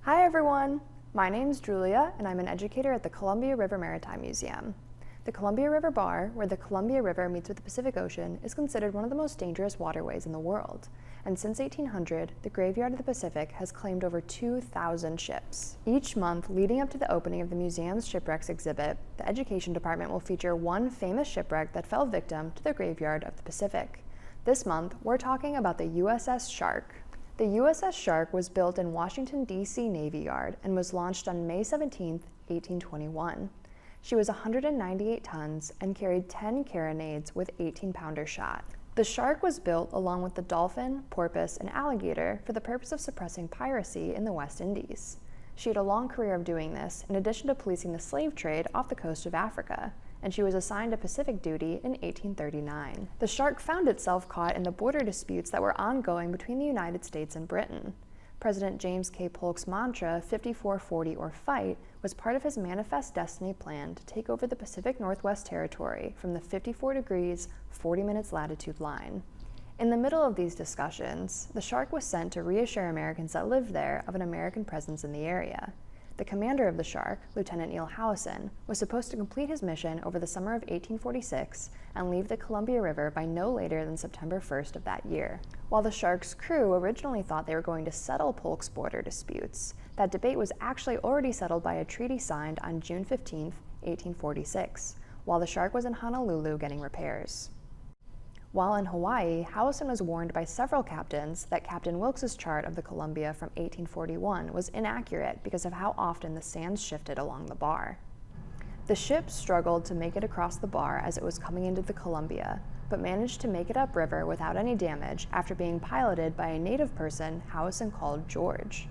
Hi everyone! My name's Julia and I'm an educator at the Columbia River Maritime Museum. The Columbia River Bar, where the Columbia River meets with the Pacific Ocean, is considered one of the most dangerous waterways in the world. And since 1800, the Graveyard of the Pacific has claimed over 2,000 ships. Each month leading up to the opening of the museum's shipwrecks exhibit, the Education Department will feature one famous shipwreck that fell victim to the Graveyard of the Pacific. This month, we're talking about the USS Shark. The USS Shark was built in Washington, D.C. Navy Yard and was launched on May 17, 1821. She was 198 tons and carried 10 carronades with 18-pounder shot. The Shark was built along with the Dolphin, Porpoise, and Alligator for the purpose of suppressing piracy in the West Indies. She had a long career of doing this, in addition to policing the slave trade off the coast of Africa, and she was assigned to Pacific duty in 1839. The Shark found itself caught in the border disputes that were ongoing between the United States and Britain. President James K. Polk's mantra, 54-40 or fight, was part of his Manifest Destiny plan to take over the Pacific Northwest Territory from the 54 degrees, 40 minutes latitude line. In the middle of these discussions, the Shark was sent to reassure Americans that lived there of an American presence in the area. The commander of the Shark, Lieutenant Neil Howison, was supposed to complete his mission over the summer of 1846 and leave the Columbia River by no later than September 1st of that year. While the Shark's crew originally thought they were going to settle Polk's border disputes, that debate was actually already settled by a treaty signed on June 15, 1846, while the Shark was in Honolulu getting repairs. While in Hawaii, Howison was warned by several captains that Captain Wilkes's chart of the Columbia from 1841 was inaccurate because of how often the sands shifted along the bar. The ship struggled to make it across the bar as it was coming into the Columbia, but managed to make it upriver without any damage after being piloted by a native person Howison called George.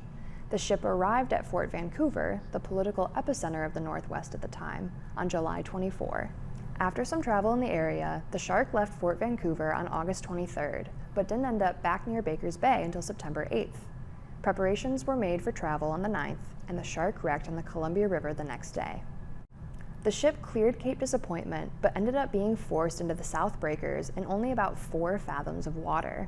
The ship arrived at Fort Vancouver, the political epicenter of the Northwest at the time, on July 24. After some travel in the area, the Shark left Fort Vancouver on August 23rd, but didn't end up back near Baker's Bay until September 8th. Preparations were made for travel on the 9th, and the Shark wrecked on the Columbia River the next day. The ship cleared Cape Disappointment, but ended up being forced into the South Breakers in only about 4 fathoms of water.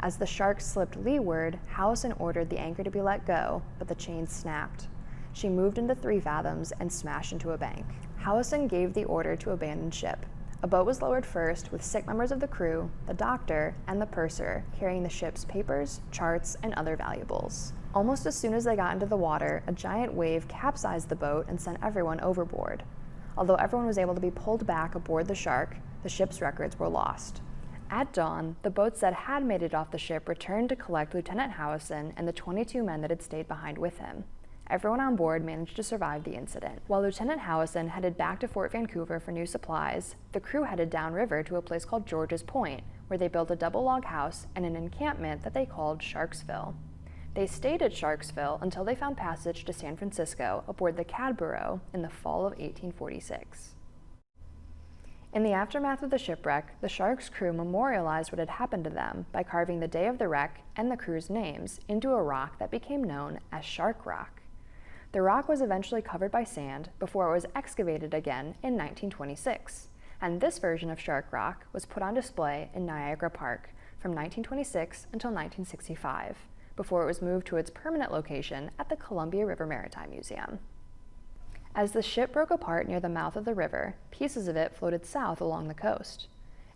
As the Shark slipped leeward, Howison ordered the anchor to be let go, but the chains snapped. She moved into 3 fathoms and smashed into a bank. Howison gave the order to abandon ship. A boat was lowered first with 6 members of the crew, the doctor, and the purser carrying the ship's papers, charts, and other valuables. Almost as soon as they got into the water, a giant wave capsized the boat and sent everyone overboard. Although everyone was able to be pulled back aboard the Shark, the ship's records were lost. At dawn, the boats that had made it off the ship returned to collect Lieutenant Howison and the 22 men that had stayed behind with him. Everyone on board managed to survive the incident. While Lieutenant Howison headed back to Fort Vancouver for new supplies, the crew headed downriver to a place called George's Point, where they built a double log house and an encampment that they called Sharksville. They stayed at Sharksville until they found passage to San Francisco aboard the Cadborough in the fall of 1846. In the aftermath of the shipwreck, the Shark's crew memorialized what had happened to them by carving the day of the wreck and the crew's names into a rock that became known as Shark Rock. The rock was eventually covered by sand before it was excavated again in 1926, and this version of Shark Rock was put on display in Niagara Park from 1926 until 1965, before it was moved to its permanent location at the Columbia River Maritime Museum. As the ship broke apart near the mouth of the river, pieces of it floated south along the coast.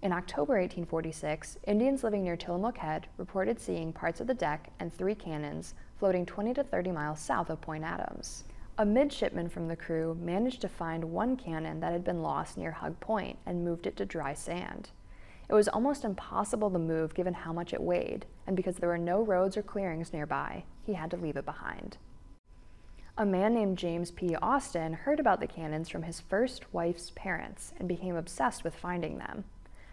In October 1846, Indians living near Tillamook Head reported seeing parts of the deck and 3 cannons floating 20 to 30 miles south of Point Adams. A midshipman from the crew managed to find 1 cannon that had been lost near Hug Point and moved it to dry sand. It was almost impossible to move given how much it weighed, and because there were no roads or clearings nearby, he had to leave it behind. A man named James P. Austin heard about the cannons from his first wife's parents and became obsessed with finding them.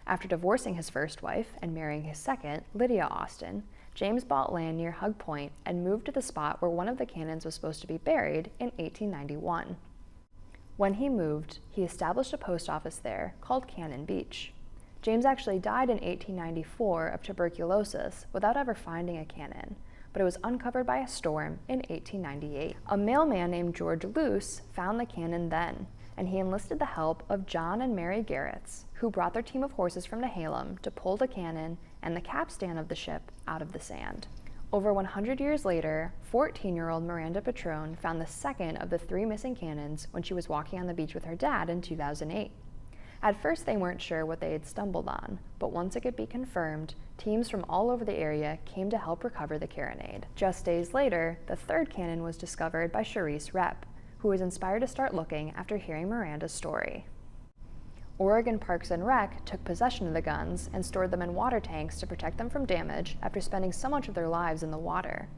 After divorcing his first wife and marrying his second, Lydia Austin, James bought land near Hug Point and moved to the spot where one of the cannons was supposed to be buried in 1891. When he moved, he established a post office there called Cannon Beach. James actually died in 1894 of tuberculosis without ever finding a cannon, but it was uncovered by a storm in 1898. A mailman named George Luce found the cannon then, and he enlisted the help of John and Mary Garretts, who brought their team of horses from Nehalem to pull the cannon and the capstan of the ship out of the sand. Over 100 years later, 14-year-old Miranda Patrone found the second of the 3 missing cannons when she was walking on the beach with her dad in 2008. At first, they weren't sure what they had stumbled on, but once it could be confirmed, teams from all over the area came to help recover the carronade. Just days later, the third cannon was discovered by Charisse Repp, who was inspired to start looking after hearing Miranda's story. Oregon Parks and Rec took possession of the guns and stored them in water tanks to protect them from damage after spending so much of their lives in the water.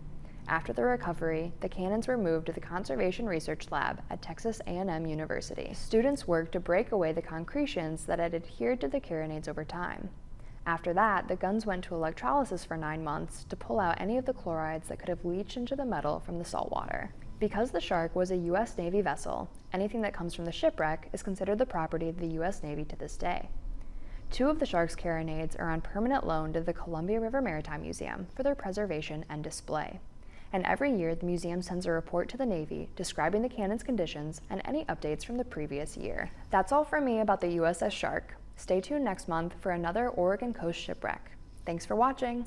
After the recovery, the cannons were moved to the Conservation Research Lab at Texas A&M University. Students worked to break away the concretions that had adhered to the carronades over time. After that, the guns went to electrolysis for 9 months to pull out any of the chlorides that could have leached into the metal from the salt water. Because the Shark was a U.S. Navy vessel, anything that comes from the shipwreck is considered the property of the U.S. Navy to this day. 2 of the Shark's carronades are on permanent loan to the Columbia River Maritime Museum for their preservation and display. And every year, the museum sends a report to the Navy describing the cannon's conditions and any updates from the previous year. That's all from me about the USS Shark. Stay tuned next month for another Oregon Coast shipwreck. Thanks for watching!